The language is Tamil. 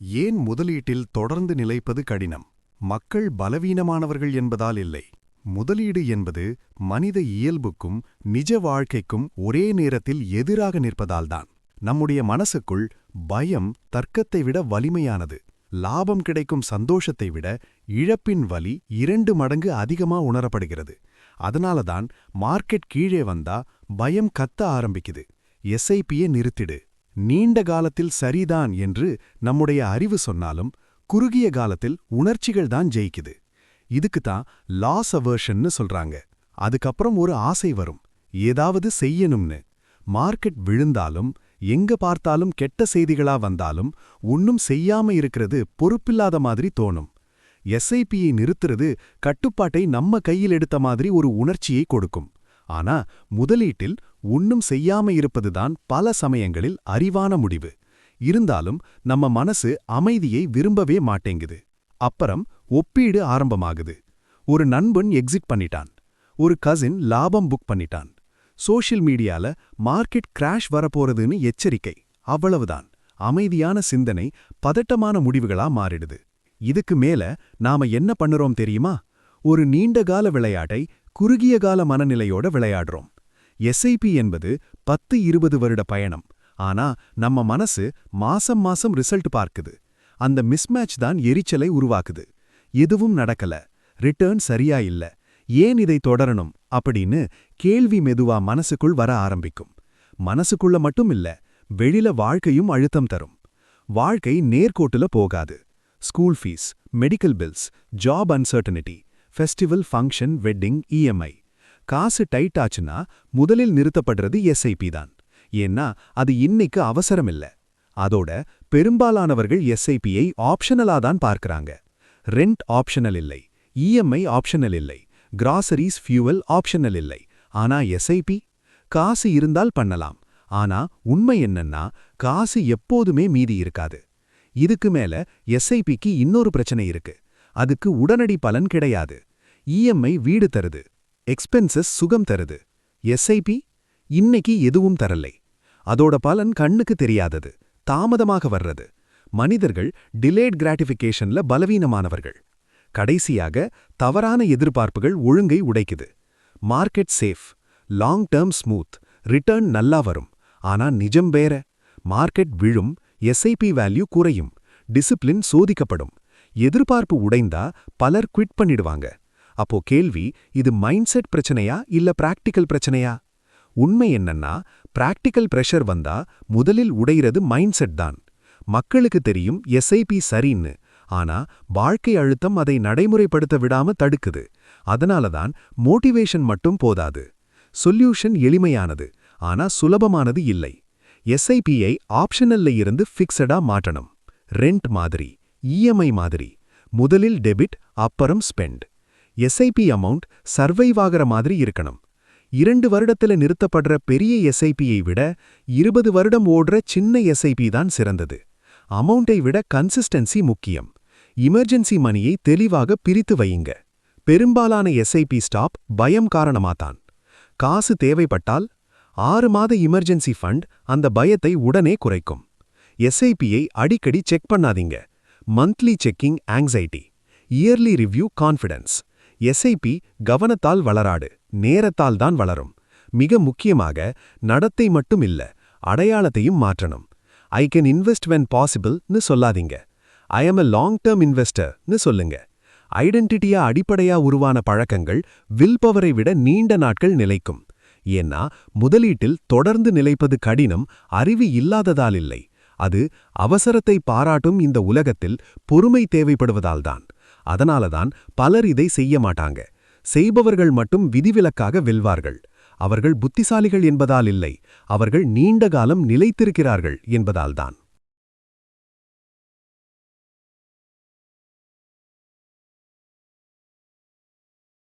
ஏன் முதலீட்டில் தொடர்ந்து நிலைப்பது கடினம்? மக்கள் பலவீனமானவர்கள் என்பதால் இல்லை. முதலீடு என்பது மனித இயல்புக்கும் நிஜ வாழ்க்கைக்கும் ஒரே நேரத்தில் எதிராக நிற்பதால்தான். நம்முடைய மனசுக்குள் பயம் தர்க்கத்தை விட வலிமையானது. லாபம் கிடைக்கும் சந்தோஷத்தை விட இழப்பின் வலி 2 மடங்கு அதிகமா உணரப்படுகிறது. அதனாலதான் மார்க்கெட் கீழே வந்தா பயம் கத்த ஆரம்பிக்குது. எஸ்ஐபியை நிறுத்திடு, நீண்ட காலத்தில் சரிதான் என்று நம்முடைய அறிவு சொன்னாலும் குறுகிய காலத்தில் உணர்ச்சிகள்தான் ஜெயிக்குது. இதுக்குத்தான் லாஸ் அவர்ஷன்னு சொல்றாங்க. அதுக்கப்புறம் ஒரு ஆசை வரும், ஏதாவது செய்யணும்னு. மார்க்கெட் விழுந்தாலும் எங்க பார்த்தாலும் கெட்ட செய்திகளா வந்தாலும் ஒன்னும் செய்யாம இருக்கிறது பொறுப்பில்லாத மாதிரி தோணும். எஸ்ஐபியை நிறுத்துறது கட்டுப்பாட்டை நம்ம கையில் எடுத்த மாதிரி ஒரு உணர்ச்சியை கொடுக்கும். ஆனா முதலீட்டில் ஒன்னும் செய்யாம இருப்பதுதான் பல சமயங்களில் அறிவான முடிவு. இருந்தாலும் நம்ம மனசு அமைதியை விரும்பவே மாட்டேங்குது. அப்புறம் ஒப்பீடு ஆரம்பமாகுது. ஒரு நண்பன் எக்ஸிட் பண்ணிட்டான், ஒரு கசின் லாபம் புக் பண்ணிட்டான், சோஷியல் மீடியால மார்க்கெட் கிராஷ் வரப்போறதுன்னு எச்சரிக்கை. அவ்வளவுதான். அமைதியான சிந்தனை பதட்டமான முடிவுகளா மாறிடுது. இதுக்கு மேல நாம என்ன பண்ணுறோம் தெரியுமா? ஒரு நீண்டகால விளையாட்டை குறுகிய கால மனநிலையோட விளையாடுறோம். எஸ்ஐபி என்பது 10-20 வருட பயணம். ஆனா நம்ம மனசு மாசம் மாசம் ரிசல்ட் பார்க்குது. அந்த மிஸ்மேட்ச் தான் எரிச்சலை உருவாக்குது. எதுவும் நடக்கல, ரிட்டர்ன் சரியா இல்ல, ஏன் இதை தொடரணும் அப்படின்னு கேள்வி மெதுவா மனசுக்குள் வர ஆரம்பிக்கும். மனசுக்குள்ள மட்டும் இல்ல, வெளியில வாழ்க்கையும் அழுத்தம் தரும். வாழ்க்கை நேர்கோட்டுல போகாது. School fees, medical bills, job uncertainty, festival, function, wedding, EMI. காசு டைட் ஆச்சுன்னா முதலில் நிறுத்தப்படுறது எஸ்ஐபி தான். ஏன்னா அது இன்னைக்கு அவசரம் இல்ல. அதோட பெரும்பாலானவர்கள் எஸ்ஐபியை ஆப்ஷனலா தான் பார்க்கறாங்க. ரெண்ட் ஆப்ஷனல் இல்லை, இஎம்ஐ ஆப்ஷனல் இல்லை, கிராசரிஸ், ஃபியூவல் ஆப்ஷனல் இல்லை. ஆனா எஸ்ஐபி காசு இருந்தால் பண்ணலாம். ஆனா உண்மை என்னன்னா காசு எப்போதுமே மீதி இருக்காது. இதுக்கு மேல எஸ்ஐபிக்கு இன்னொரு பிரச்சனை இருக்கு. அதுக்கு உடனடி பலன் கிடையாது. இஎம்ஐ வீடு தருது, எக்ஸ்பென்சஸ் சுகம் தருது. எஸ்ஐபி இன்னைக்கு எதுவும் தரலை. அதோட பலன் கண்ணுக்கு தெரியாதது, தாமதமாக வர்றது. மனிதர்கள் டிலேட் கிராட்டிஃபிகேஷன்ல பலவீனமானவர்கள். கடைசியாக தவறான எதிர்பார்ப்புகள் ஒழுங்கை உடைக்குது. Market safe, long term smooth, return நல்லா வரும். ஆனா நிஜம் வேற. மார்க்கெட் விழும், எஸ்ஐபி வேல்யூ குறையும், டிசிப்ளின் சோதிக்கப்படும். எதிர்பார்ப்பு உடைந்தா பலர் குவிட் பண்ணிடுவாங்க. அப்போ கேள்வி, இது மைண்ட் செட் பிரச்சனையா இல்ல பிராக்டிக்கல் பிரச்சனையா? உண்மை என்னன்னா பிராக்டிக்கல் பிரஷர் வந்தா முதலில் உடைகிறது மைண்ட் செட் தான். மக்களுக்கு தெரியும் எஸ்ஐபி சரின்னு, ஆனா வாழ்க்கை அழுத்தம் அதை நடைமுறைப்படுத்த விடாம தடுக்குது. அதனாலதான் மோட்டிவேஷன் மட்டும் போதாது. சொல்யூஷன் எளிமையானது, ஆனா சுலபமானது இல்லை. எஸ்ஐபியை ஆப்ஷனல்ல இருந்து ஃபிக்ஸடா மாற்றணும். ரெண்ட் மாதிரி, இஎம்ஐ மாதிரி. முதலில் டெபிட், அப்புறம் ஸ்பெண்ட். எஸ்ஐபி அமௌண்ட் சர்வைவ் ஆகிற மாதிரி இருக்கணும். 2 வருடத்துல நிறுத்தப்படுற பெரிய எஸ்ஐபியை விட 20 வருடம் ஓடுற சின்ன எஸ்ஐபி தான் சிறந்தது. அமௌண்ட்டை விட கன்சிஸ்டன்சி முக்கியம். எமர்ஜென்சி மணியை தெளிவாக பிரித்து வையுங்க. பெரும்பாலான எஸ்ஐபி ஸ்டாப் பயம் காரணமாதான். காசு தேவைப்பட்டால் 6 மாத எமர்ஜென்சி ஃபண்ட் அந்த பயத்தை உடனே குறைக்கும். எஸ்ஐபியை அடிக்கடி செக் பண்ணாதீங்க. Monthly checking anxiety, yearly review confidence. SIP கவனத்தால் வளராடு, நேரத்தால் தான் வளரும். மிக முக்கியமாக நடத்தை மட்டும் இல்ல, அடையாளத்தையும் மாற்றணும். ஐ கேன் இன்வெஸ்ட் வென் பாசிபிள்னு சொல்லாதீங்க. I am a long term இன்வெஸ்டர்னு சொல்லுங்க. ஐடென்டிட்டியா அடிப்படையா உருவான பழக்கங்கள் வில் பவரை விட நீண்ட நாட்கள் நிலைக்கும். ஏன்னா முதலீட்டில் தொடர்ந்து நிலைப்பது கடினம் அறிவு இல்லாததால் இல்லை, அது அவசரத்தை பாராட்டும் இந்த உலகத்தில் பொறுமை தேவைப்படுவதால்தான். அதனாலதான் பலர் இதை செய்ய மாட்டாங்க. செய்பவர்கள் மட்டும் விதிவிலக்காக வெல்வார்கள். அவர்கள் புத்திசாலிகள் என்பதால் இல்லை, அவர்கள் நீண்ட காலம் நிலைத்திருக்கிறார்கள் என்பதால்தான்.